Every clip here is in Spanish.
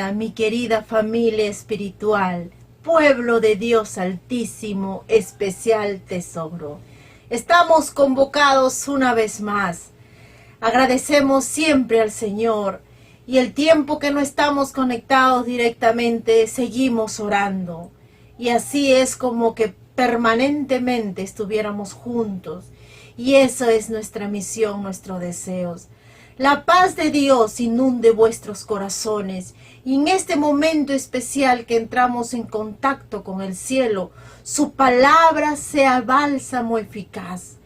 bienvenida, mi querida familia espiritual, pueblo de Dios Altísimo, especial tesoro. Estamos convocados una vez más. Agradecemos siempre al Señor y el tiempo que no estamos conectados directamente seguimos orando. Y así es como que permanentemente estuviéramos juntos. Y eso es nuestra misión, nuestros deseos. La paz de Dios inunde vuestros corazones y en este momento especial que entramos en contacto con el cielo, su palabra sea bálsamo eficaz.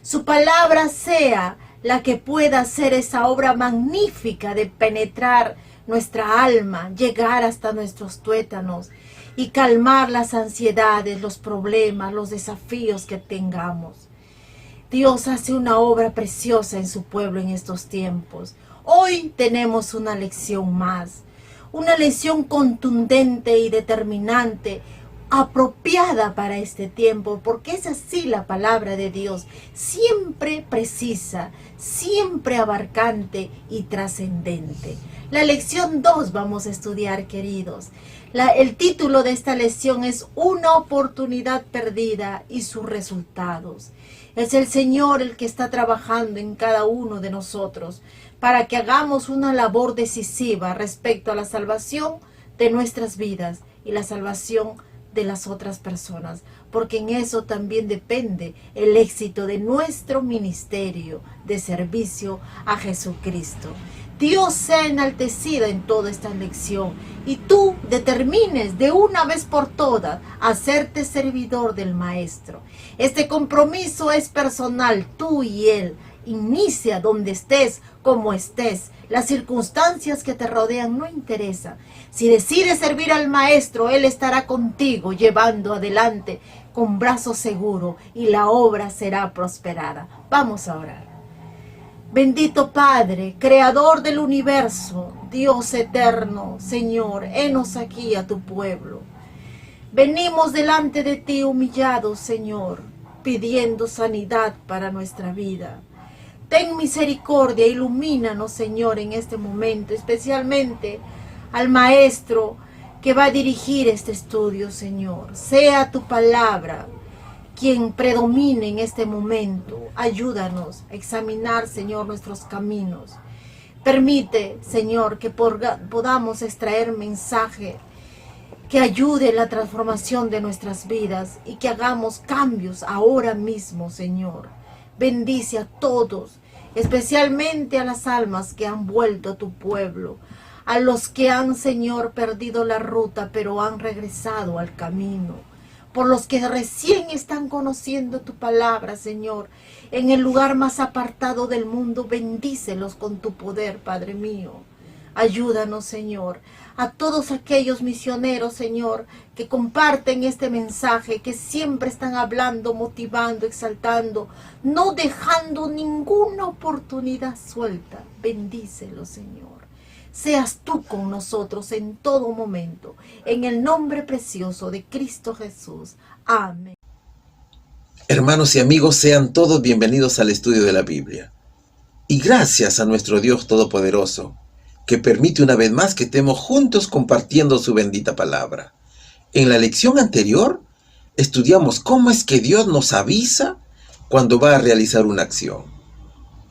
Su palabra sea la que pueda hacer esa obra magnífica de penetrar nuestra alma, llegar hasta nuestros tuétanos y calmar las ansiedades, los problemas, los desafíos que tengamos. Dios hace una obra preciosa en su pueblo en estos tiempos. Hoy tenemos una lección más, una lección contundente y determinante, apropiada para este tiempo, porque es así la palabra de Dios, siempre precisa, siempre abarcante y trascendente. La lección 2 vamos a estudiar, queridos. El título de esta lección es Una oportunidad perdida y sus resultados. Es el Señor el que está trabajando en cada uno de nosotros para que hagamos una labor decisiva respecto a la salvación de nuestras vidas y la salvación de las otras personas, porque en eso también depende el éxito de nuestro ministerio de servicio a Jesucristo. Dios sea enaltecido en toda esta lección y tú determines de una vez por todas hacerte servidor del Maestro. Este compromiso es personal, tú y Él. Inicia donde estés, como estés. Las circunstancias que te rodean no interesan. Si decides servir al Maestro, Él estará contigo llevando adelante con brazo seguro y la obra será prosperada. Vamos a orar. Bendito Padre, Creador del universo, Dios eterno, Señor, henos aquí a tu pueblo. Venimos delante de ti humillados, Señor, pidiendo sanidad para nuestra vida. Ten misericordia, ilumínanos, Señor, en este momento, especialmente al Maestro que va a dirigir este estudio, Señor. Sea tu palabra quien predomine en este momento. Ayúdanos a examinar, Señor, nuestros caminos. Permite, Señor, que podamos extraer mensaje que ayude en la transformación de nuestras vidas y que hagamos cambios ahora mismo, Señor. Bendice a todos, especialmente a las almas que han vuelto a tu pueblo, a los que han, Señor, perdido la ruta, pero han regresado al camino. Por los que recién están conociendo tu palabra, Señor, en el lugar más apartado del mundo, bendícelos con tu poder, Padre mío. Ayúdanos, Señor, a todos aquellos misioneros, Señor, que comparten este mensaje, que siempre están hablando, motivando, exaltando, no dejando ninguna oportunidad suelta. Bendícelos, Señor. Seas tú con nosotros en todo momento, en el nombre precioso de Cristo Jesús. Amén. Hermanos y amigos, sean todos bienvenidos al estudio de la Biblia. Y gracias a nuestro Dios Todopoderoso, que permite una vez más que estemos juntos compartiendo su bendita palabra. En la lección anterior, estudiamos cómo es que Dios nos avisa cuando va a realizar una acción.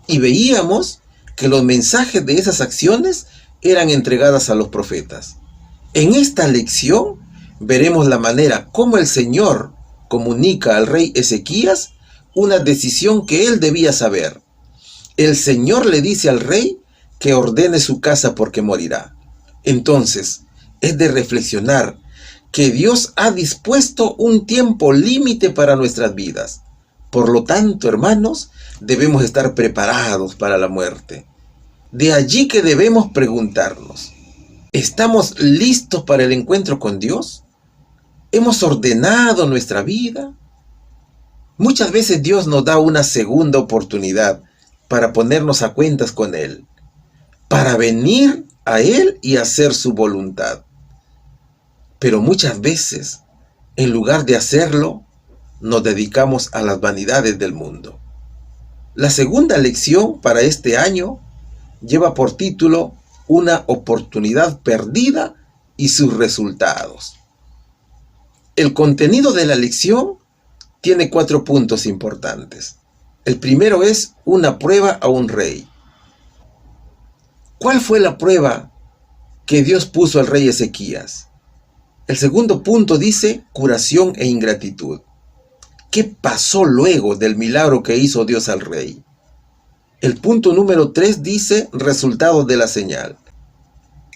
Y veíamos que los mensajes de esas acciones eran entregadas a los profetas. En esta lección veremos la manera como el Señor comunica al rey Ezequías una decisión que él debía saber. El Señor le dice al rey que ordene su casa porque morirá. Entonces, es de reflexionar que Dios ha dispuesto un tiempo límite para nuestras vidas. Por lo tanto, hermanos, debemos estar preparados para la muerte. De allí que debemos preguntarnos, ¿estamos listos para el encuentro con Dios? ¿Hemos ordenado nuestra vida? Muchas veces Dios nos da una segunda oportunidad para ponernos a cuentas con Él, para venir a Él y hacer su voluntad. Pero muchas veces, en lugar de hacerlo, nos dedicamos a las vanidades del mundo. La segunda lección para este año lleva por título una oportunidad perdida y sus resultados. El contenido de la lección tiene 4 puntos importantes. El primero es una prueba a un rey. ¿Cuál fue la prueba que Dios puso al rey Ezequías? El segundo punto dice curación e ingratitud. ¿Qué pasó luego del milagro que hizo Dios al rey? El punto número 3 dice resultado de la señal.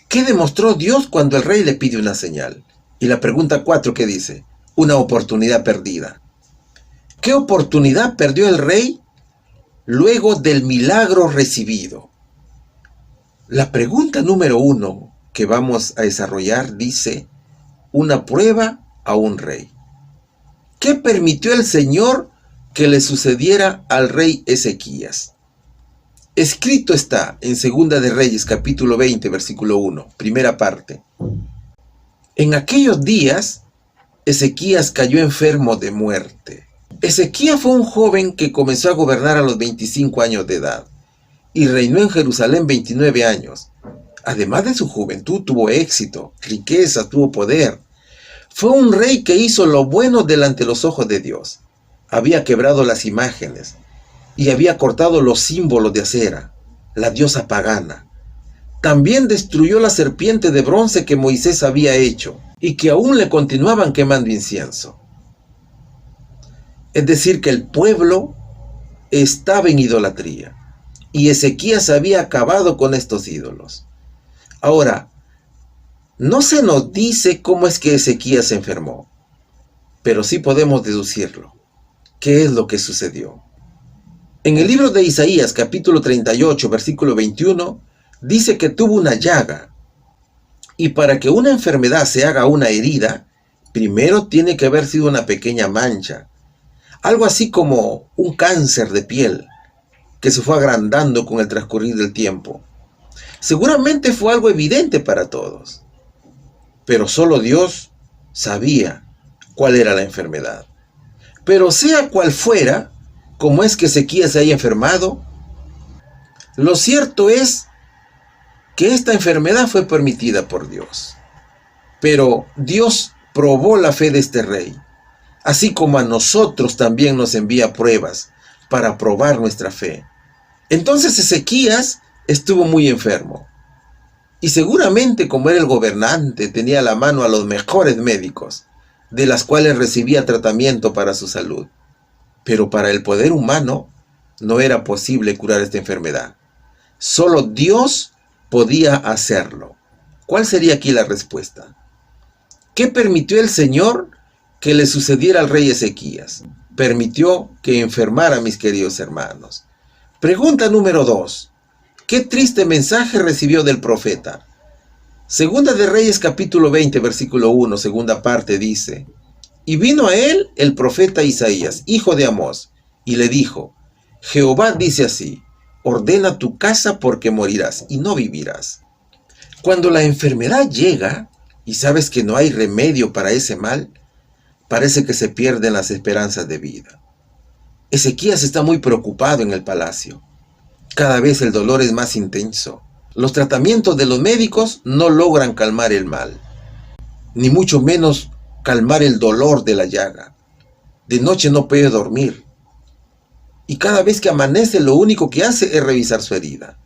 ¿Qué demostró Dios cuando el rey le pide una señal? Y la pregunta 4, ¿qué dice? Una oportunidad perdida. ¿Qué oportunidad perdió el rey luego del milagro recibido? La pregunta número 1 que vamos a desarrollar dice, una prueba a un rey. ¿Qué permitió el Señor que le sucediera al rey Ezequías? Escrito está en Segunda de Reyes, capítulo 20, versículo 1, primera parte. En aquellos días, Ezequías cayó enfermo de muerte. Ezequías fue un joven que comenzó a gobernar a los 25 años de edad y reinó en Jerusalén 29 años. Además de su juventud, tuvo éxito, riqueza, tuvo poder. Fue un rey que hizo lo bueno delante de los ojos de Dios. Había quebrado las imágenes y había cortado los símbolos de acera, la diosa pagana. También destruyó la serpiente de bronce que Moisés había hecho y que aún le continuaban quemando incienso. Es decir, que el pueblo estaba en idolatría y Ezequías había acabado con estos ídolos. Ahora, no se nos dice cómo es que Ezequías se enfermó, pero sí podemos deducirlo. ¿Qué es lo que sucedió? En el libro de Isaías, capítulo 38, versículo 21, dice que tuvo una llaga. Y para que una enfermedad se haga una herida, primero tiene que haber sido una pequeña mancha. Algo así como un cáncer de piel que se fue agrandando con el transcurrir del tiempo. Seguramente fue algo evidente para todos, pero solo Dios sabía cuál era la enfermedad. Pero sea cual fuera, como es que Ezequías se haya enfermado, lo cierto es que esta enfermedad fue permitida por Dios. Pero Dios probó la fe de este rey, así como a nosotros también nos envía pruebas para probar nuestra fe. Entonces Ezequías estuvo muy enfermo. Y seguramente como era el gobernante, tenía a la mano a los mejores médicos, de las cuales recibía tratamiento para su salud. Pero para el poder humano no era posible curar esta enfermedad. Solo Dios podía hacerlo. ¿Cuál sería aquí la respuesta? ¿Qué permitió el Señor que le sucediera al rey Ezequías? Permitió que enfermara, mis queridos hermanos. Pregunta número 2. ¿Qué triste mensaje recibió del profeta? Segunda de Reyes capítulo 20 versículo 1, segunda parte dice, y vino a él el profeta Isaías, hijo de Amós, y le dijo, Jehová dice así, ordena tu casa porque morirás y no vivirás. Cuando la enfermedad llega y sabes que no hay remedio para ese mal, parece que se pierden las esperanzas de vida. Ezequías está muy preocupado en el palacio. Cada vez el dolor es más intenso. Los tratamientos de los médicos no logran calmar el mal, ni mucho menos calmar el dolor de la llaga. De noche no puede dormir. Y cada vez que amanece lo único que hace es revisar su herida.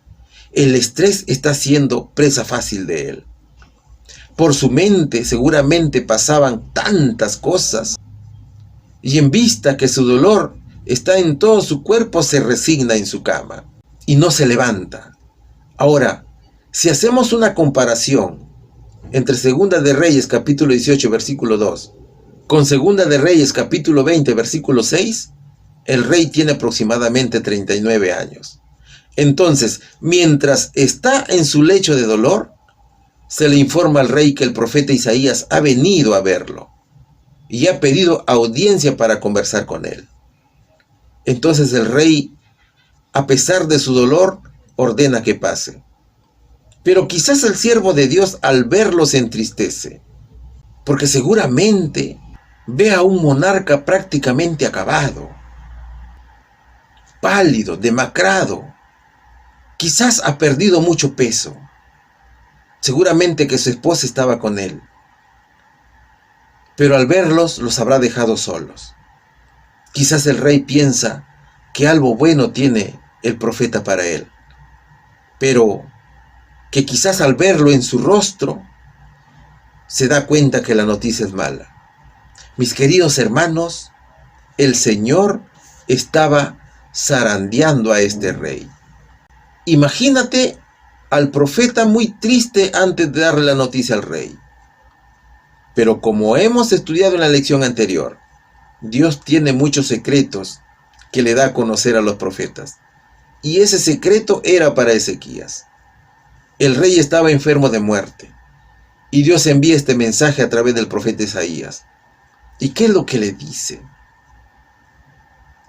El estrés está siendo presa fácil de él. Por su mente seguramente pasaban tantas cosas. Y en vista que su dolor está en todo su cuerpo, se resigna en su cama y no se levanta. Ahora, si hacemos una comparación entre Segunda de Reyes capítulo 18 versículo 2 con Segunda de Reyes capítulo 20 versículo 6, el rey tiene aproximadamente 39 años. Entonces, mientras está en su lecho de dolor, se le informa al rey que el profeta Isaías ha venido a verlo y ha pedido audiencia para conversar con él. Entonces el rey, a pesar de su dolor, ordena que pase. Pero quizás el siervo de Dios al verlo se entristece, porque seguramente ve a un monarca prácticamente acabado, pálido, demacrado. Quizás ha perdido mucho peso. Seguramente que su esposa estaba con él, pero al verlos los habrá dejado solos. Quizás el rey piensa que algo bueno tiene el profeta para él, pero que quizás al verlo en su rostro se da cuenta que la noticia es mala. Mis queridos hermanos, el Señor estaba zarandeando a este rey. Imagínate al profeta muy triste antes de darle la noticia al rey. Pero como hemos estudiado en la lección anterior, Dios tiene muchos secretos que le da a conocer a los profetas. Y ese secreto era para Ezequías. El rey estaba enfermo de muerte. Y Dios envía este mensaje a través del profeta Isaías. ¿Y qué es lo que le dice?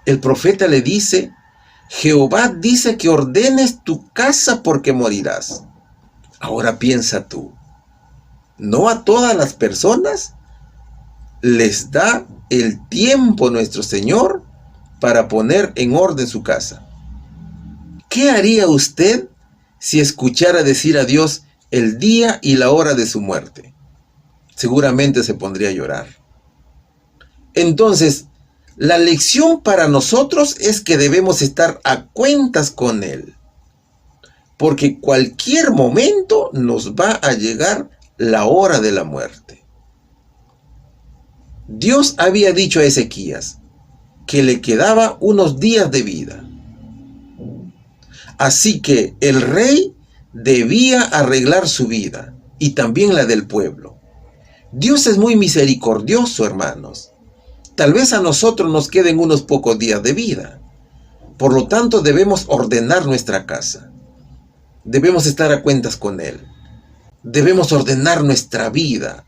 El profeta le dice: Jehová dice que ordenes tu casa porque morirás. Ahora piensa tú, ¿no a todas las personas les da el tiempo nuestro Señor para poner en orden su casa? ¿Qué haría usted si escuchara decir a Dios el día y la hora de su muerte? Seguramente se pondría a llorar. Entonces, la lección para nosotros es que debemos estar a cuentas con Él, porque cualquier momento nos va a llegar la hora de la muerte. Dios había dicho a Ezequías que le quedaba unos días de vida. Así que el rey debía arreglar su vida y también la del pueblo. Dios es muy misericordioso, hermanos. Tal vez a nosotros nos queden unos pocos días de vida. Por lo tanto, debemos ordenar nuestra casa. Debemos estar a cuentas con Él. Debemos ordenar nuestra vida.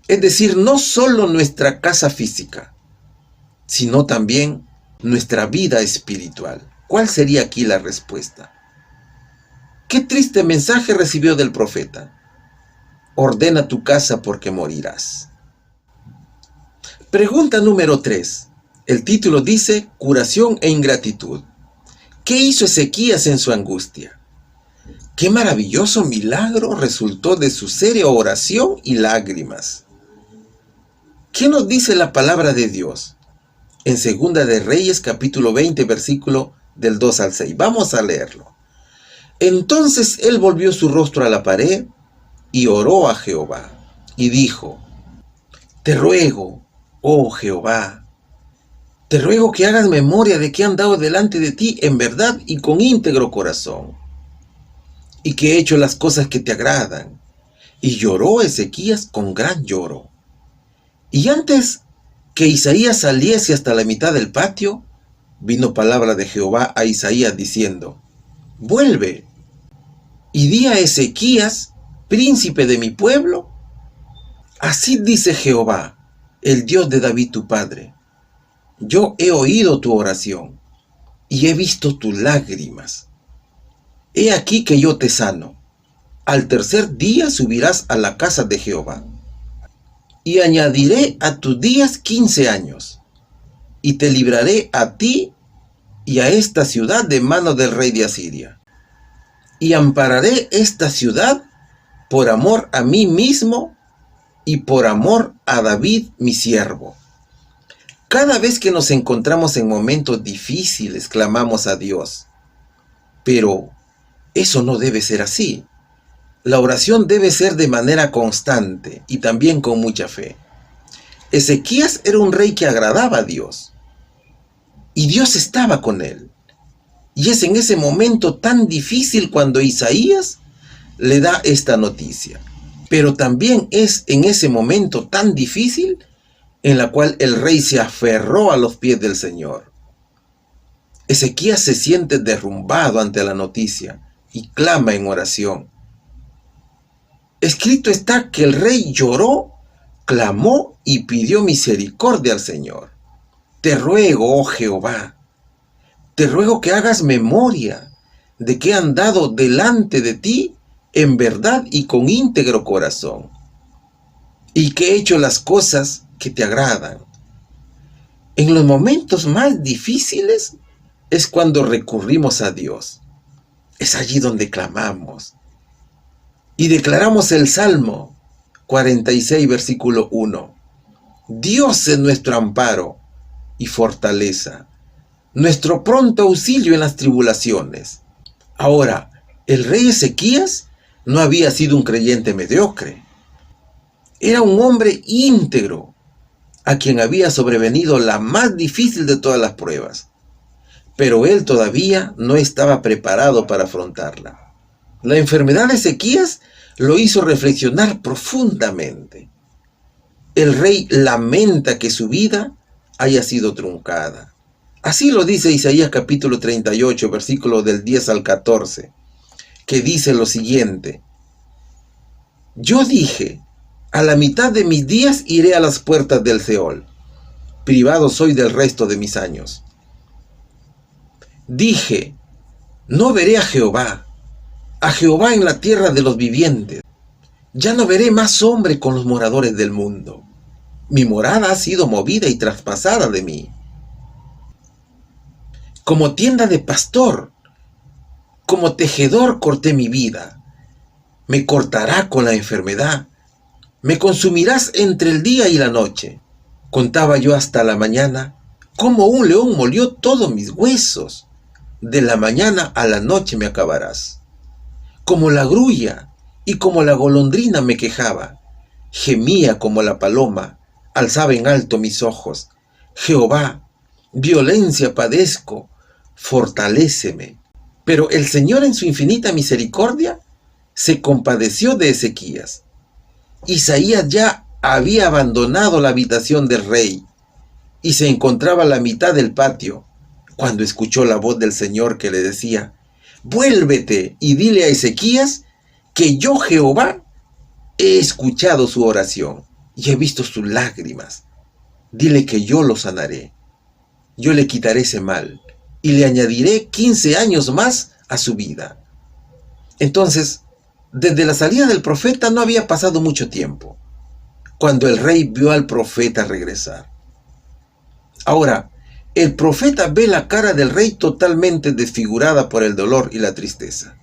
Es decir, no solo nuestra casa física, sino también nuestra vida espiritual. ¿Cuál sería aquí la respuesta? Qué triste mensaje recibió del profeta. Ordena tu casa porque morirás. Pregunta número 3. El título dice: curación e ingratitud. ¿Qué hizo Ezequías en su angustia? Qué maravilloso milagro resultó de su seria oración y lágrimas. ¿Qué nos dice la palabra de Dios? En 2 de Reyes, capítulo 20, versículo del 2 al 6. Vamos a leerlo. Entonces él volvió su rostro a la pared y oró a Jehová y dijo: Te ruego, oh Jehová, te ruego que hagas memoria de que he andado delante de ti en verdad y con íntegro corazón, y que he hecho las cosas que te agradan. Y lloró Ezequías con gran lloro. Y antes que Isaías saliese hasta la mitad del patio, vino palabra de Jehová a Isaías diciendo: Vuelve y di a Ezequías, príncipe de mi pueblo, así dice Jehová, el Dios de David tu padre: Yo he oído tu oración y he visto tus lágrimas. He aquí que yo te sano. Al tercer día subirás a la casa de Jehová. Y añadiré a tus días 15 años. Y te libraré a ti y a esta ciudad de mano del rey de Asiria. Y ampararé esta ciudad por amor a mí mismo y por amor a David mi siervo. Cada vez que nos encontramos en momentos difíciles, clamamos a Dios. Pero eso no debe ser así. La oración debe ser de manera constante y también con mucha fe. Ezequías era un rey que agradaba a Dios. Y Dios estaba con él. Y es en ese momento tan difícil cuando Isaías le da esta noticia. Pero también es en ese momento tan difícil en la cual el rey se aferró a los pies del Señor. Ezequías se siente derrumbado ante la noticia y clama en oración. Escrito está que el rey lloró, clamó y pidió misericordia al Señor. Te ruego, oh Jehová, te ruego que hagas memoria de que he andado delante de ti en verdad y con íntegro corazón, y que he hecho las cosas que te agradan. En los momentos más difíciles es cuando recurrimos a Dios. Es allí donde clamamos. Y declaramos el Salmo 46, versículo 1. Dios es nuestro amparo y fortaleza, nuestro pronto auxilio en las tribulaciones. Ahora, el rey Ezequías no había sido un creyente mediocre. Era un hombre íntegro, a quien había sobrevenido la más difícil de todas las pruebas. Pero él todavía no estaba preparado para afrontarla. La enfermedad de Ezequías lo hizo reflexionar profundamente. El rey lamenta que su vida haya sido truncada. Así lo dice Isaías capítulo 38, versículos del 10 al 14, que dice lo siguiente: Yo dije, a la mitad de mis días iré a las puertas del Seol, privado soy del resto de mis años. Dije, no veré a Jehová en la tierra de los vivientes. Ya no veré más hombre con los moradores del mundo. Mi morada ha sido movida y traspasada de mí. Como tienda de pastor, como tejedor corté mi vida. Me cortará con la enfermedad. Me consumirás entre el día y la noche. Contaba yo hasta la mañana, como un león molió todos mis huesos. De la mañana a la noche me acabarás. Como la grulla y como la golondrina me quejaba. Gemía como la paloma, alzaba en alto mis ojos. Jehová, violencia padezco, fortaléceme. Pero el Señor en su infinita misericordia se compadeció de Ezequías. Isaías ya había abandonado la habitación del rey y se encontraba a la mitad del patio cuando escuchó la voz del Señor que le decía: vuélvete y dile a Ezequías que yo, Jehová, he escuchado su oración y he visto sus lágrimas. Dile que yo lo sanaré. Yo le quitaré ese mal y le añadiré 15 años más a su vida. Entonces, desde la salida del profeta no había pasado mucho tiempo, cuando el rey vio al profeta regresar. Ahora, el profeta ve la cara del rey totalmente desfigurada por el dolor y la tristeza.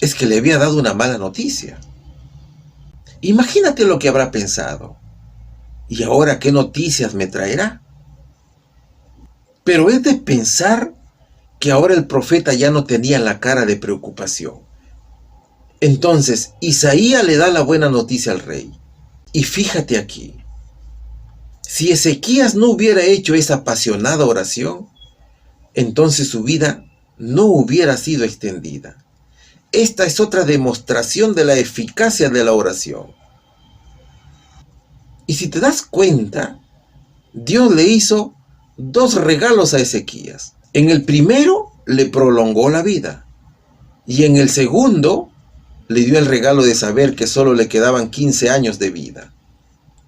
Es que le había dado una mala noticia. Imagínate lo que habrá pensado. ¿Y ahora qué noticias me traerá? Pero es de pensar que ahora el profeta ya no tenía la cara de preocupación. Entonces, Isaías le da la buena noticia al rey. Y fíjate aquí, si Ezequías no hubiera hecho esa apasionada oración, entonces su vida no hubiera sido extendida. Esta es otra demostración de la eficacia de la oración. Y si te das cuenta, Dios le hizo 2 regalos a Ezequías. En el primero le prolongó la vida y en el segundo le dio el regalo de saber que solo le quedaban 15 años de vida.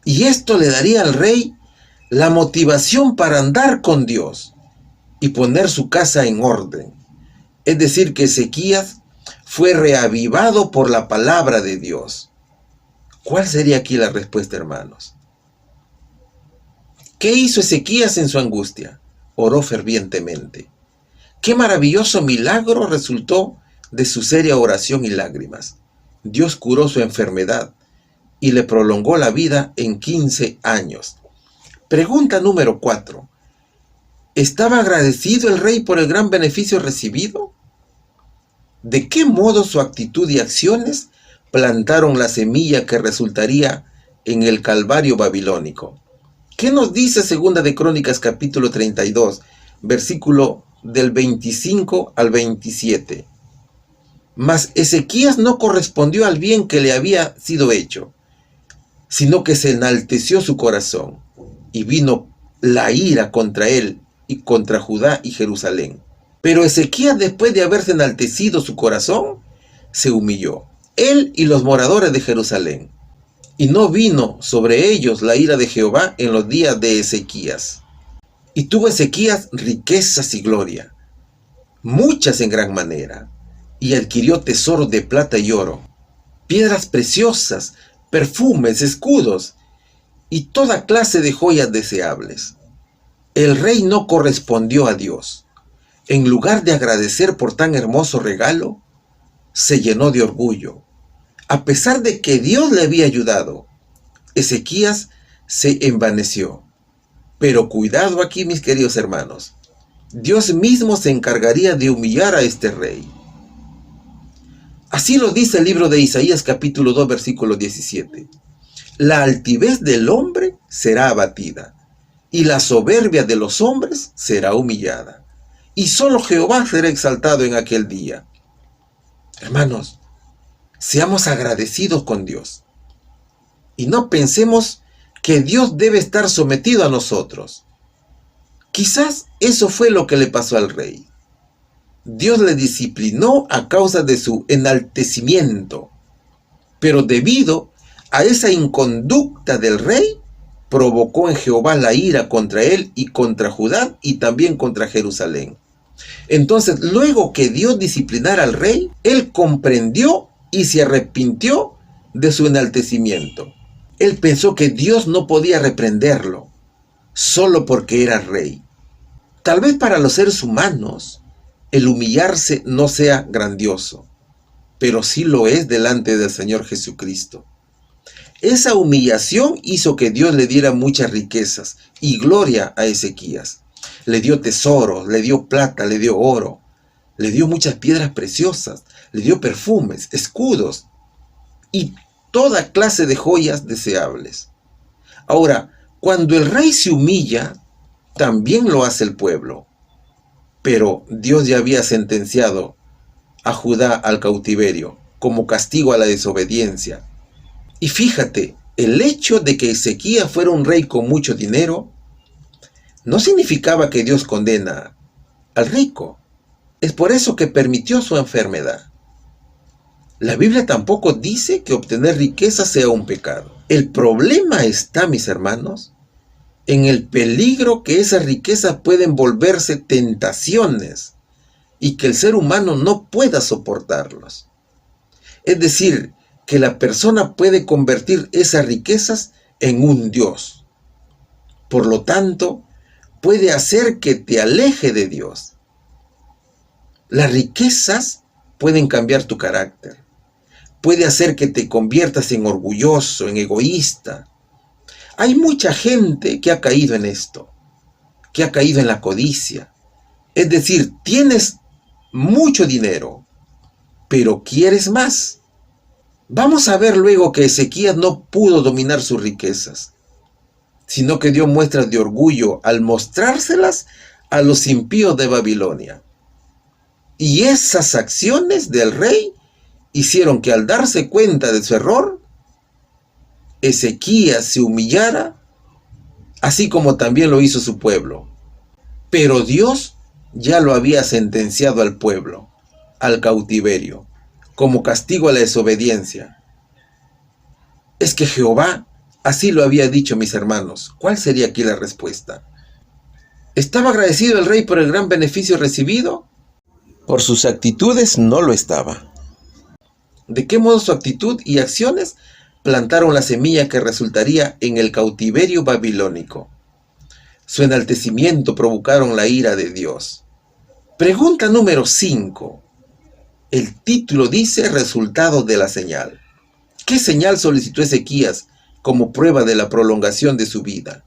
Y esto le daría al rey la motivación para andar con Dios y poner su casa en orden. Es decir, que Ezequías fue reavivado por la palabra de Dios. ¿Cuál sería aquí la respuesta, hermanos? ¿Qué hizo Ezequías en su angustia? Oró fervientemente. Qué maravilloso milagro resultó de su seria oración y lágrimas. Dios curó su enfermedad y le prolongó la vida en 15 años. Pregunta número 4. ¿Estaba agradecido el rey por el gran beneficio recibido? ¿De qué modo su actitud y acciones plantaron la semilla que resultaría en el Calvario babilónico? ¿Qué nos dice Segunda de Crónicas capítulo 32, versículo del 25 al 27? Mas Ezequías no correspondió al bien que le había sido hecho, sino que se enalteció su corazón, y vino la ira contra él y contra Judá y Jerusalén. Pero Ezequías, después de haberse enaltecido su corazón, se humilló, él y los moradores de Jerusalén. Y no vino sobre ellos la ira de Jehová en los días de Ezequías. Y tuvo Ezequías riquezas y gloria, muchas en gran manera, y adquirió tesoros de plata y oro, piedras preciosas, perfumes, escudos, y toda clase de joyas deseables. El rey no correspondió a Dios. En lugar de agradecer por tan hermoso regalo, se llenó de orgullo. A pesar de que Dios le había ayudado, Ezequías se envaneció. Pero cuidado aquí, mis queridos hermanos. Dios mismo se encargaría de humillar a este rey. Así lo dice el libro de Isaías capítulo 2 versículo 17. La altivez del hombre será abatida, y la soberbia de los hombres será humillada. Y solo Jehová será exaltado en aquel día. Hermanos, seamos agradecidos con Dios. Y no pensemos que Dios debe estar sometido a nosotros. Quizás eso fue lo que le pasó al rey. Dios le disciplinó a causa de su enaltecimiento, pero debido a esa inconducta del rey, provocó en Jehová la ira contra él y contra Judá y también contra Jerusalén. Entonces, luego que Dios disciplinara al rey, él comprendió y se arrepintió de su enaltecimiento. Él pensó que Dios no podía reprenderlo solo porque era rey. Tal vez para los seres humanos el humillarse no sea grandioso, pero sí lo es delante del Señor Jesucristo. Esa humillación hizo que Dios le diera muchas riquezas y gloria a Ezequías. Le dio tesoros, le dio plata, le dio oro, le dio muchas piedras preciosas, le dio perfumes, escudos y toda clase de joyas deseables. Ahora, cuando el rey se humilla, también lo hace el pueblo. Pero Dios ya había sentenciado a Judá al cautiverio como castigo a la desobediencia. Y fíjate, el hecho de que Ezequías fuera un rey con mucho dinero no significaba que Dios condena al rico. Es por eso que permitió su enfermedad. La Biblia tampoco dice que obtener riqueza sea un pecado. El problema está, mis hermanos, en el peligro que esas riquezas pueden volverse tentaciones y que el ser humano no pueda soportarlos. Es decir, que la persona puede convertir esas riquezas en un Dios. Por lo tanto, puede hacer que te aleje de Dios. Las riquezas pueden cambiar tu carácter. Puede hacer que te conviertas en orgulloso, en egoísta. Hay mucha gente que ha caído en esto, que ha caído en la codicia. Es decir, tienes mucho dinero, pero quieres más. Vamos a ver luego que Ezequías no pudo dominar sus riquezas, sino que dio muestras de orgullo al mostrárselas a los impíos de Babilonia. Y esas acciones del rey hicieron que al darse cuenta de su error, Ezequías se humillara, así como también lo hizo su pueblo. Pero Dios ya lo había sentenciado al pueblo, al cautiverio, como castigo a la desobediencia. Es que Jehová así lo había dicho, mis hermanos. ¿Cuál sería aquí la respuesta? ¿Estaba agradecido el rey por el gran beneficio recibido? Por sus actitudes no lo estaba. ¿De qué modo su actitud y acciones plantaron la semilla que resultaría en el cautiverio babilónico? Su enaltecimiento provocaron la ira de Dios. Pregunta número 5. El título dice resultado de la señal. ¿Qué señal solicitó Ezequías como prueba de la prolongación de su vida?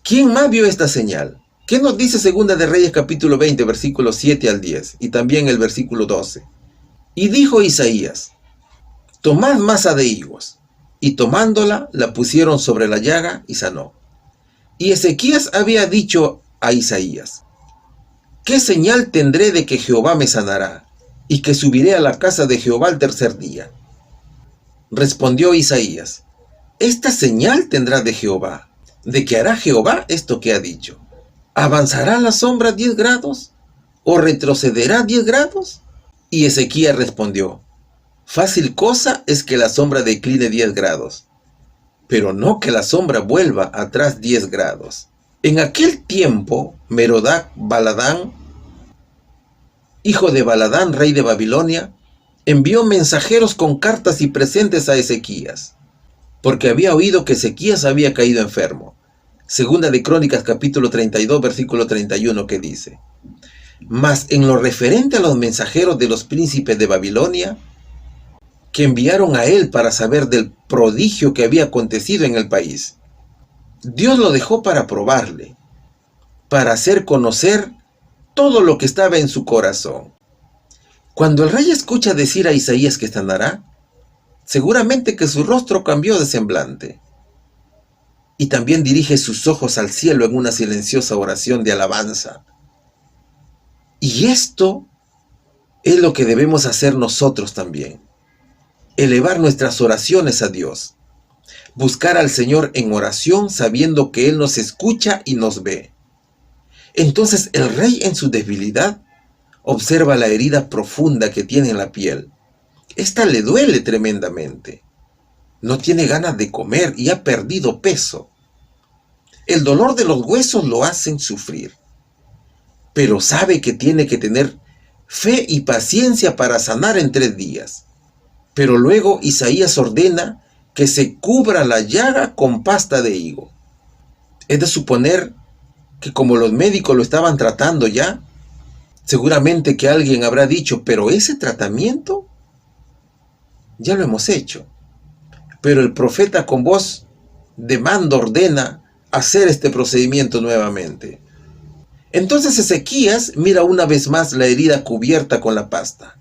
¿Quién más vio esta señal? ¿Qué nos dice Segunda de Reyes capítulo 20 versículos 7 al 10 y también el versículo 12? Y dijo Isaías: tomad masa de higos, y tomándola la pusieron sobre la llaga y sanó. Y Ezequías había dicho a Isaías: ¿qué señal tendré de que Jehová me sanará, y que subiré a la casa de Jehová al tercer día? Respondió Isaías: esta señal tendrá de Jehová, de que hará Jehová esto que ha dicho. ¿Avanzará la sombra 10 grados? ¿O retrocederá 10 grados? Y Ezequías respondió: fácil cosa es que la sombra decline 10 grados, pero no que la sombra vuelva atrás 10 grados. En aquel tiempo, Merodac Baladán, hijo de Baladán, rey de Babilonia, envió mensajeros con cartas y presentes a Ezequías, porque había oído que Ezequías había caído enfermo. Segunda de Crónicas capítulo 32 versículo 31, que dice: Mas en lo referente a los mensajeros de los príncipes de Babilonia, que enviaron a él para saber del prodigio que había acontecido en el país, Dios lo dejó para probarle, para hacer conocer todo lo que estaba en su corazón. Cuando el rey escucha decir a Isaías que sanará, seguramente que su rostro cambió de semblante, y también dirige sus ojos al cielo en una silenciosa oración de alabanza. Y esto es lo que debemos hacer nosotros también: elevar nuestras oraciones a Dios, buscar al Señor en oración sabiendo que Él nos escucha y nos ve. Entonces el rey, en su debilidad, observa la herida profunda que tiene en la piel. Esta le duele tremendamente. No tiene ganas de comer y ha perdido peso. El dolor de los huesos lo hacen sufrir, pero sabe que tiene que tener fe y paciencia para sanar en 3 días. Pero luego Isaías ordena que se cubra la llaga con pasta de higo. Es de suponer que como los médicos lo estaban tratando ya, seguramente que alguien habrá dicho: pero ese tratamiento ya lo hemos hecho. Pero el profeta con voz de mando ordena hacer este procedimiento nuevamente. Entonces Ezequías mira una vez más la herida cubierta con la pasta.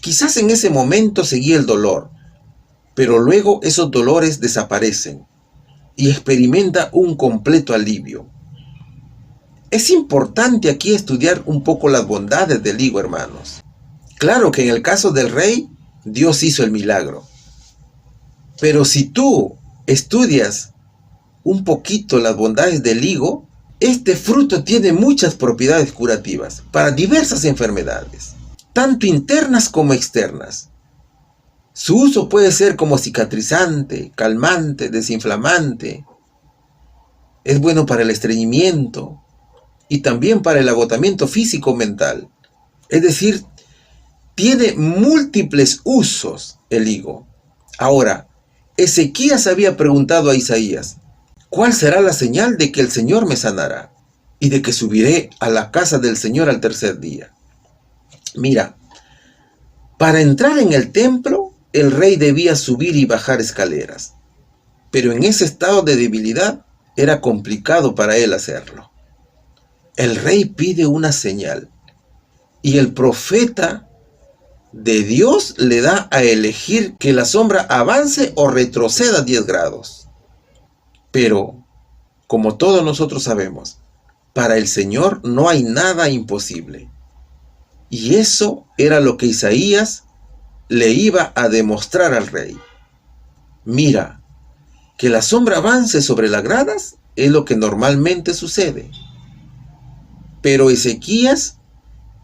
Quizás en ese momento seguía el dolor, pero luego esos dolores desaparecen y experimenta un completo alivio. Es importante aquí estudiar un poco las bondades del higo, hermanos. Claro que en el caso del rey, Dios hizo el milagro. Pero si tú estudias un poquito las bondades del higo, este fruto tiene muchas propiedades curativas para diversas enfermedades, tanto internas como externas. Su uso puede ser como cicatrizante, calmante, desinflamante. Es bueno para el estreñimiento y también para el agotamiento físico-mental. Es decir, tiene múltiples usos el higo. Ahora, Ezequías había preguntado a Isaías: ¿cuál será la señal de que el Señor me sanará y de que subiré a la casa del Señor al 3er día? Mira, para entrar en el templo, el rey debía subir y bajar escaleras, pero en ese estado de debilidad era complicado para él hacerlo. El rey pide una señal y el profeta de Dios le da a elegir que la sombra avance o retroceda 10 grados. Pero, como todos nosotros sabemos, para el Señor no hay nada imposible. Y eso era lo que Isaías le iba a demostrar al rey. Mira, que la sombra avance sobre las gradas es lo que normalmente sucede. Pero Ezequías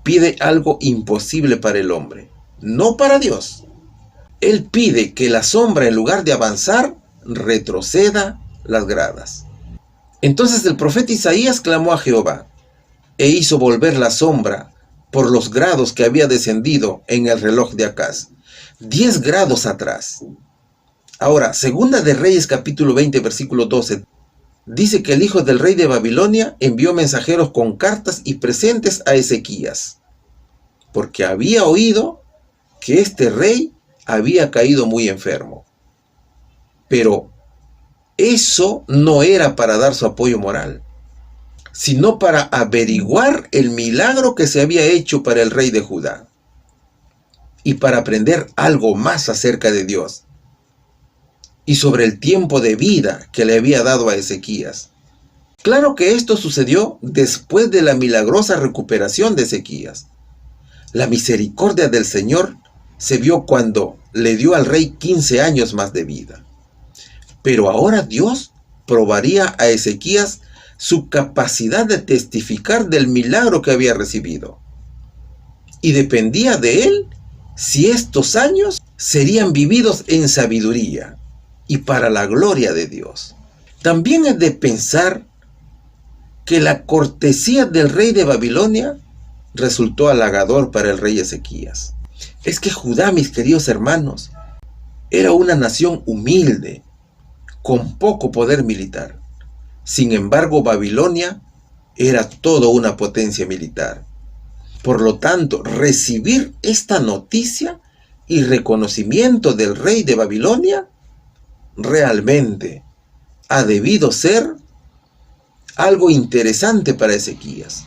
pide algo imposible para el hombre, no para Dios. Él pide que la sombra, en lugar de avanzar, retroceda las gradas. Entonces el profeta Isaías clamó a Jehová e hizo volver la sombra por los grados que había descendido en el reloj de Acaz, 10 grados atrás. Ahora, Segunda de Reyes capítulo 20 versículo 12 dice que el hijo del rey de Babilonia envió mensajeros con cartas y presentes a Ezequías, porque había oído que este rey había caído muy enfermo. Pero eso no era para dar su apoyo moral, sino para averiguar el milagro que se había hecho para el rey de Judá y para aprender algo más acerca de Dios y sobre el tiempo de vida que le había dado a Ezequías. Claro que esto sucedió después de la milagrosa recuperación de Ezequías. La misericordia del Señor se vio cuando le dio al rey 15 años más de vida. Pero ahora Dios probaría a Ezequías su capacidad de testificar del milagro que había recibido. Y dependía de él si estos años serían vividos en sabiduría y para la gloria de Dios. También es de pensar que la cortesía del rey de Babilonia resultó halagador para el rey Ezequías. Es que Judá, mis queridos hermanos, era una nación humilde, con poco poder militar. Sin embargo, Babilonia era toda una potencia militar. Por lo tanto, recibir esta noticia y reconocimiento del rey de Babilonia realmente ha debido ser algo interesante para Ezequías.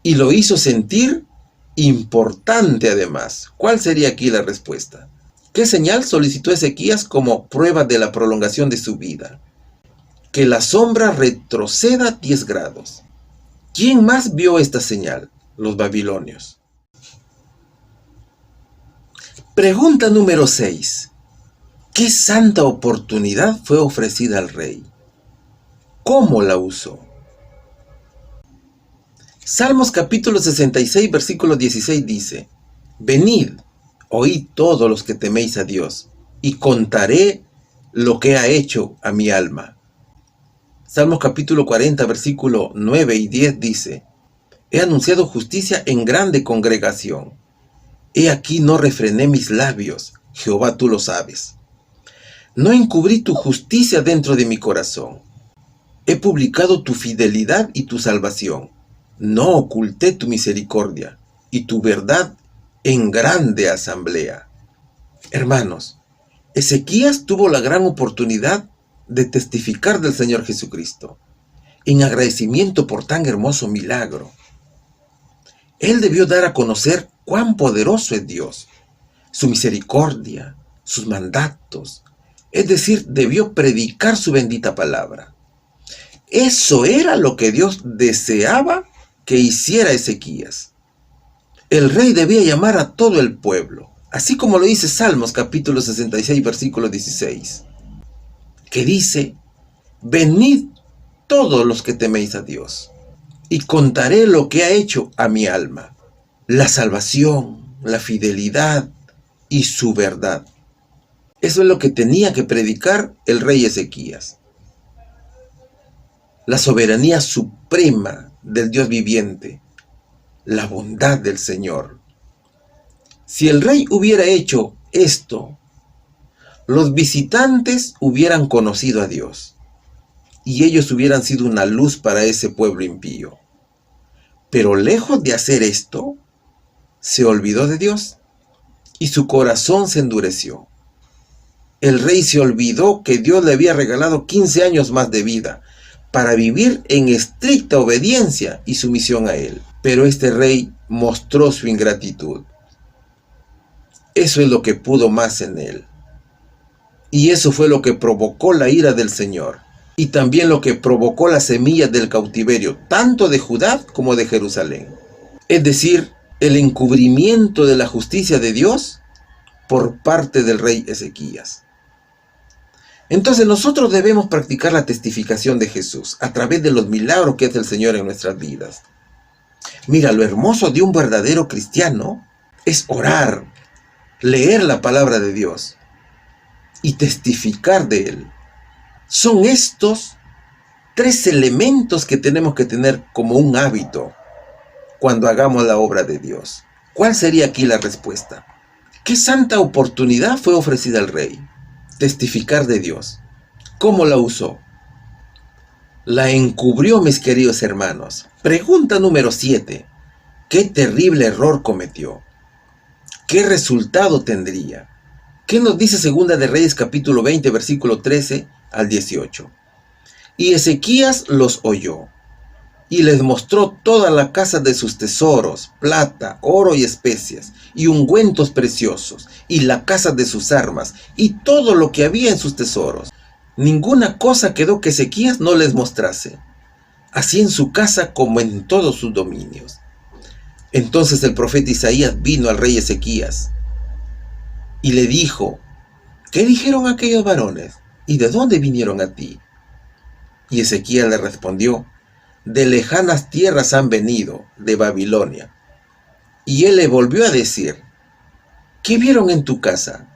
Y lo hizo sentir importante además. ¿Cuál sería aquí la respuesta? ¿Qué señal solicitó Ezequías como prueba de la prolongación de su vida? Que la sombra retroceda 10 grados. ¿Quién más vio esta señal? Los babilonios. Pregunta número 6. ¿Qué santa oportunidad fue ofrecida al rey? ¿Cómo la usó? Salmos capítulo 66, versículo 16 dice: Venid, oíd todos los que teméis a Dios, y contaré lo que ha hecho a mi alma. Salmos capítulo 40, versículo 9 y 10 dice: He anunciado justicia en grande congregación. He aquí no refrené mis labios, Jehová tú lo sabes. No encubrí tu justicia dentro de mi corazón. He publicado tu fidelidad y tu salvación. No oculté tu misericordia y tu verdad en grande asamblea. Hermanos, Ezequías tuvo la gran oportunidad de testificar del Señor Jesucristo en agradecimiento por tan hermoso milagro. Él debió dar a conocer cuán poderoso es Dios, su misericordia, sus mandatos, es decir, debió predicar su bendita palabra. Eso era lo que Dios deseaba que hiciera Ezequías. El rey debía llamar a todo el pueblo, así como lo dice Salmos capítulo 66, versículo 16, que dice: Venid todos los que teméis a Dios, y contaré lo que ha hecho a mi alma, la salvación, la fidelidad y su verdad. Eso es lo que tenía que predicar el rey Ezequías. La soberanía suprema del Dios viviente, la bondad del Señor. Si el rey hubiera hecho esto, los visitantes hubieran conocido a Dios y ellos hubieran sido una luz para ese pueblo impío. Pero lejos de hacer esto, se olvidó de Dios y su corazón se endureció. El rey se olvidó que Dios le había regalado 15 años más de vida para vivir en estricta obediencia y sumisión a Él. Pero este rey mostró su ingratitud. Eso es lo que pudo más en él. Y eso fue lo que provocó la ira del Señor. Y también lo que provocó las semillas del cautiverio, tanto de Judá como de Jerusalén. Es decir, el encubrimiento de la justicia de Dios por parte del rey Ezequías. Entonces nosotros debemos practicar la testificación de Jesús a través de los milagros que hace el Señor en nuestras vidas. Mira, lo hermoso de un verdadero cristiano es orar, leer la palabra de Dios y testificar de Él. Son estos 3 elementos que tenemos que tener como un hábito cuando hagamos la obra de Dios. ¿Cuál sería aquí la respuesta? ¿Qué santa oportunidad fue ofrecida al rey? Testificar de Dios. ¿Cómo la usó? La encubrió, mis queridos hermanos. Pregunta número 7. ¿Qué terrible error cometió? ¿Qué resultado tendría? ¿Qué nos dice Segunda de Reyes capítulo 20, versículo 13 al 18? Y Ezequías los oyó, y les mostró toda la casa de sus tesoros, plata, oro y especias, y ungüentos preciosos, y la casa de sus armas, y todo lo que había en sus tesoros. Ninguna cosa quedó que Ezequías no les mostrase, así en su casa como en todos sus dominios. Entonces el profeta Isaías vino al rey Ezequías, y le dijo: ¿qué dijeron aquellos varones? ¿Y de dónde vinieron a ti? Y Ezequías le respondió: de lejanas tierras han venido, de Babilonia. Y él le volvió a decir: ¿qué vieron en tu casa?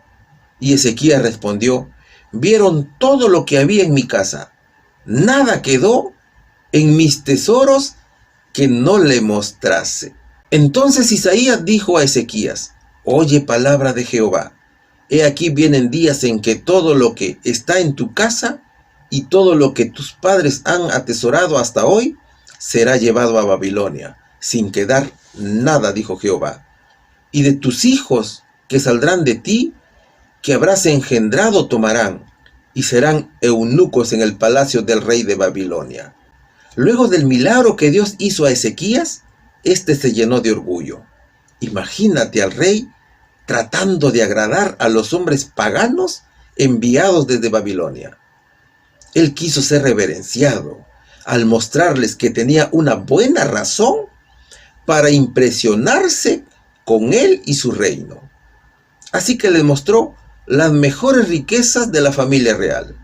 Y Ezequías respondió: vieron todo lo que había en mi casa. Nada quedó en mis tesoros que no le mostrase. Entonces Isaías dijo a Ezequías: oye palabra de Jehová. He aquí vienen días en que todo lo que está en tu casa y todo lo que tus padres han atesorado hasta hoy será llevado a Babilonia, sin quedar nada, dijo Jehová. Y de tus hijos que saldrán de ti, que habrás engendrado, tomarán, y serán eunucos en el palacio del rey de Babilonia. Luego del milagro que Dios hizo a Ezequías, éste se llenó de orgullo. Imagínate al rey tratando de agradar a los hombres paganos enviados desde Babilonia. Él quiso ser reverenciado al mostrarles que tenía una buena razón para impresionarse con él y su reino. Así que les mostró las mejores riquezas de la familia real.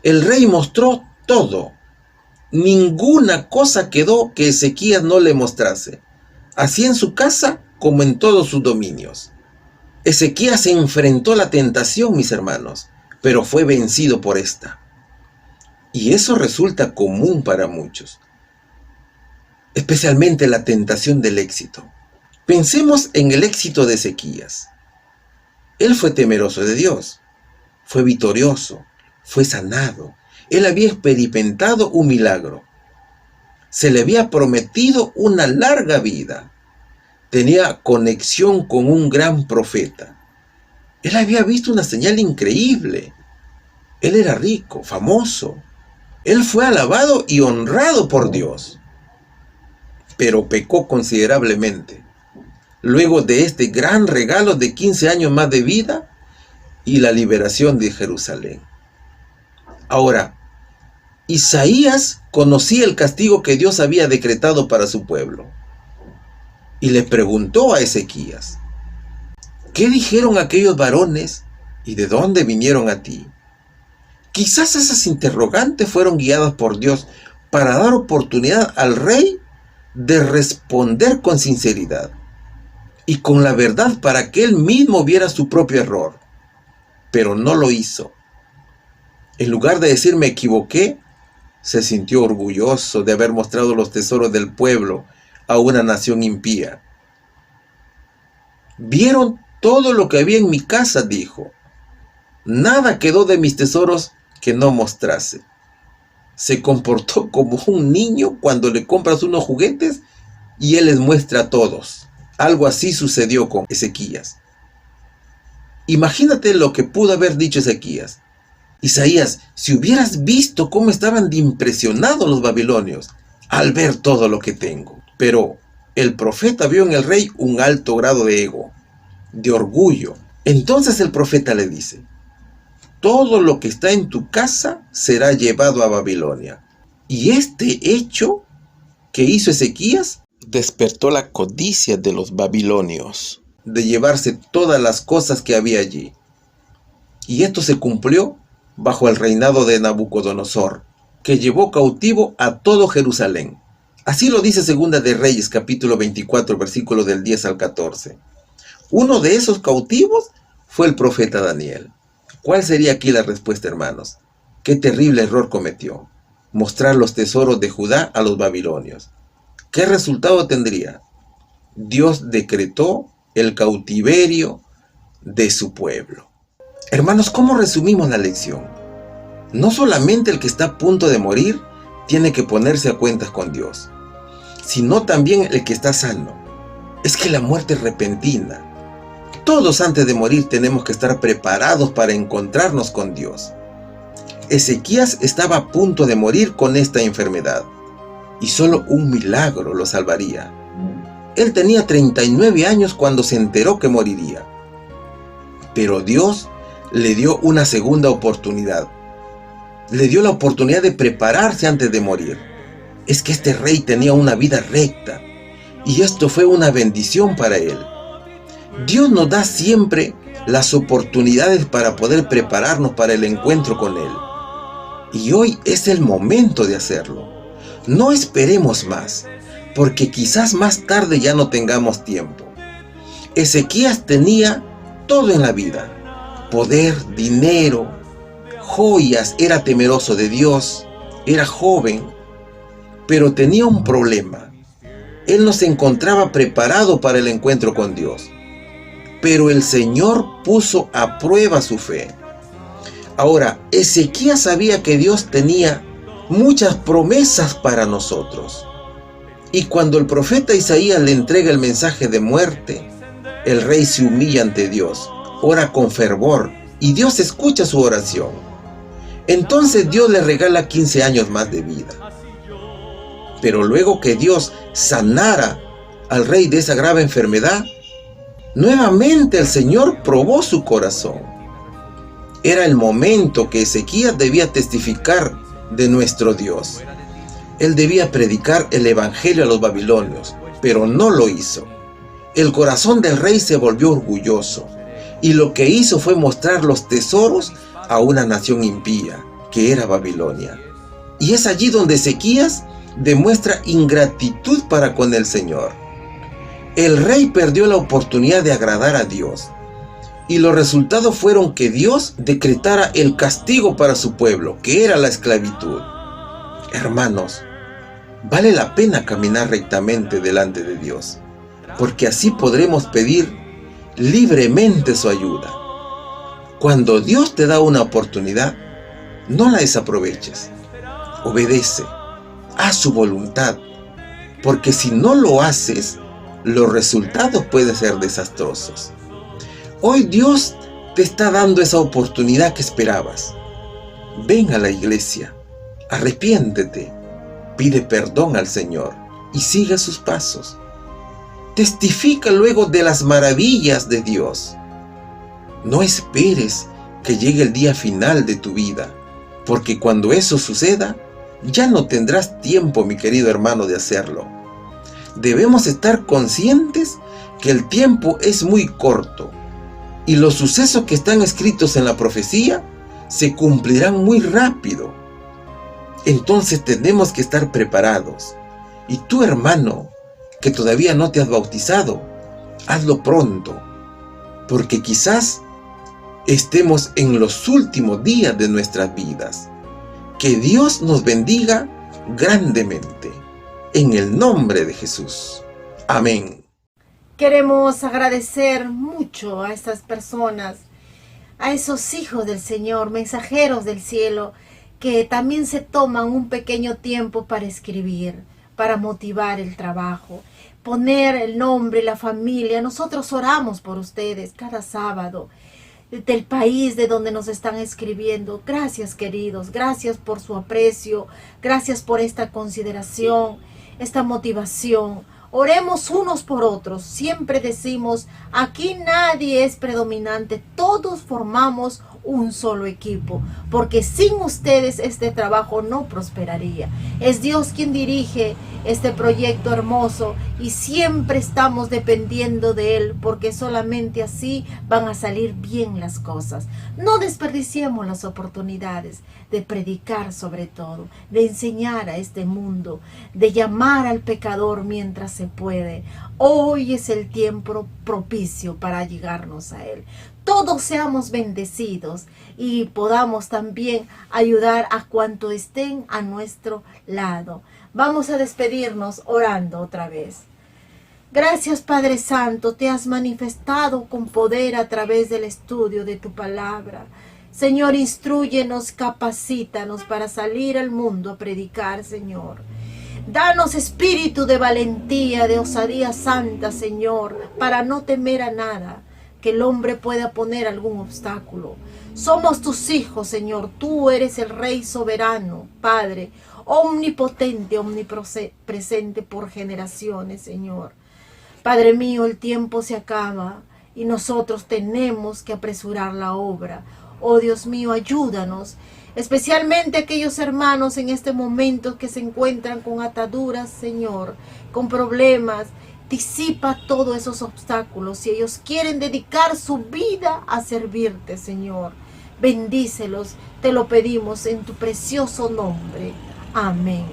El rey mostró todo. Ninguna cosa quedó que Ezequías no le mostrase, así en su casa como en todos sus dominios. Ezequías se enfrentó a la tentación, mis hermanos, pero fue vencido por esta. Y eso resulta común para muchos, especialmente la tentación del éxito. Pensemos en el éxito de Ezequías. Él fue temeroso de Dios, fue victorioso, fue sanado. Él había experimentado un milagro. Se le había prometido una larga vida. Tenía conexión con un gran profeta. Él había visto una señal increíble. Él era rico, famoso. Él fue alabado y honrado por Dios. Pero pecó considerablemente. Luego de este gran regalo de 15 años más de vida y la liberación de Jerusalén. Ahora, Isaías conocía el castigo que Dios había decretado para su pueblo. Y le preguntó a Ezequías, ¿qué dijeron aquellos varones y de dónde vinieron a ti? Quizás esas interrogantes fueron guiadas por Dios para dar oportunidad al rey de responder con sinceridad y con la verdad para que él mismo viera su propio error. Pero no lo hizo. En lugar de decir me equivoqué, se sintió orgulloso de haber mostrado los tesoros del pueblo a una nación impía. Vieron todo lo que había en mi casa, dijo. Nada quedó de mis tesoros que no mostrase. Se comportó como un niño cuando le compras unos juguetes y él les muestra a todos. Algo así sucedió con Ezequías. Imagínate lo que pudo haber dicho Ezequías. Isaías, si hubieras visto cómo estaban de impresionados los babilonios al ver todo lo que tengo. Pero el profeta vio en el rey un alto grado de ego, de orgullo. Entonces el profeta le dice, todo lo que está en tu casa será llevado a Babilonia. Y este hecho que hizo Ezequías despertó la codicia de los babilonios, de llevarse todas las cosas que había allí. Y esto se cumplió bajo el reinado de Nabucodonosor, que llevó cautivo a todo Jerusalén. Así lo dice Segunda de Reyes, capítulo 24, versículos del 10 al 14. Uno de esos cautivos fue el profeta Daniel. ¿Cuál sería aquí la respuesta, hermanos? ¿Qué terrible error cometió? Mostrar los tesoros de Judá a los babilonios. ¿Qué resultado tendría? Dios decretó el cautiverio de su pueblo. Hermanos, ¿cómo resumimos la lección? No solamente el que está a punto de morir tiene que ponerse a cuentas con Dios, sino también el que está sano. Es que la muerte es repentina. Todos antes de morir tenemos que estar preparados para encontrarnos con Dios. Ezequías estaba a punto de morir con esta enfermedad, y solo un milagro lo salvaría. Él tenía 39 años cuando se enteró que moriría. Pero Dios le dio una segunda oportunidad. Le dio la oportunidad de prepararse antes de morir. Es que este rey tenía una vida recta, y esto fue una bendición para él. Dios nos da siempre las oportunidades para poder prepararnos para el encuentro con Él. Y hoy es el momento de hacerlo. No esperemos más, porque quizás más tarde ya no tengamos tiempo. Ezequías tenía todo en la vida: poder, dinero, joyas, era temeroso de Dios, era joven, pero tenía un problema. Él no se encontraba preparado para el encuentro con Dios. Pero el Señor puso a prueba su fe. Ahora, Ezequías sabía que Dios tenía muchas promesas para nosotros. Y cuando el profeta Isaías le entrega el mensaje de muerte, el rey se humilla ante Dios, ora con fervor y Dios escucha su oración. Entonces Dios le regala 15 años más de vida. Pero luego que Dios sanara al rey de esa grave enfermedad, nuevamente el Señor probó su corazón. Era el momento que Ezequías debía testificar de nuestro Dios. Él debía predicar el evangelio a los babilonios, pero no lo hizo. El corazón del rey se volvió orgulloso, y lo que hizo fue mostrar los tesoros a una nación impía, que era Babilonia. Y es allí donde Ezequías demuestra ingratitud para con el Señor. El rey perdió la oportunidad de agradar a Dios, y los resultados fueron que Dios decretara el castigo para su pueblo, que era la esclavitud. Hermanos, vale la pena caminar rectamente delante de Dios, porque así podremos pedir libremente su ayuda. Cuando Dios te da una oportunidad, no la desaproveches. Obedece, haz su voluntad, porque si no lo haces, los resultados pueden ser desastrosos. Hoy Dios te está dando esa oportunidad que esperabas. Ven a la iglesia, arrepiéntete, pide perdón al Señor y siga sus pasos. Testifica luego de las maravillas de Dios. No esperes que llegue el día final de tu vida, porque cuando eso suceda, ya no tendrás tiempo, mi querido hermano, de hacerlo. Debemos estar conscientes que el tiempo es muy corto y los sucesos que están escritos en la profecía se cumplirán muy rápido. Entonces tenemos que estar preparados. Y tú, hermano, que todavía no te has bautizado, hazlo pronto, porque quizás estemos en los últimos días de nuestras vidas. Que Dios nos bendiga grandemente, en el nombre de Jesús. Amén. Queremos agradecer mucho a estas personas, a esos hijos del Señor, mensajeros del cielo, que también se toman un pequeño tiempo para escribir, para motivar el trabajo, poner el nombre, la familia. Nosotros oramos por ustedes cada sábado, del país de donde nos están escribiendo. Gracias, queridos, gracias por su aprecio, gracias por esta consideración, esta motivación. Oremos unos por otros. Siempre decimos, aquí nadie es predominante, todos formamos un solo equipo, porque sin ustedes este trabajo no prosperaría. Es Dios quien dirige este proyecto hermoso y siempre estamos dependiendo de Él, porque solamente así van a salir bien las cosas. No desperdiciemos las oportunidades de predicar, sobre todo, de enseñar a este mundo, de llamar al pecador mientras se puede. Hoy es el tiempo propicio para llegarnos a Él. Todos seamos bendecidos y podamos también ayudar a cuanto estén a nuestro lado. Vamos a despedirnos orando otra vez. Gracias, Padre Santo, te has manifestado con poder a través del estudio de tu palabra. Señor, instrúyenos, capacítanos para salir al mundo a predicar, Señor. Danos espíritu de valentía, de osadía santa, Señor, para no temer a nada que el hombre pueda poner algún obstáculo. Somos tus hijos, Señor. Tú eres el Rey soberano, Padre, omnipotente, omnipresente por generaciones, Señor. Padre mío, el tiempo se acaba y nosotros tenemos que apresurar la obra. Oh Dios mío, ayúdanos, especialmente aquellos hermanos en este momento que se encuentran con ataduras, Señor, con problemas. Disipa todos esos obstáculos si ellos quieren dedicar su vida a servirte, Señor. Bendícelos, te lo pedimos en tu precioso nombre. Amén.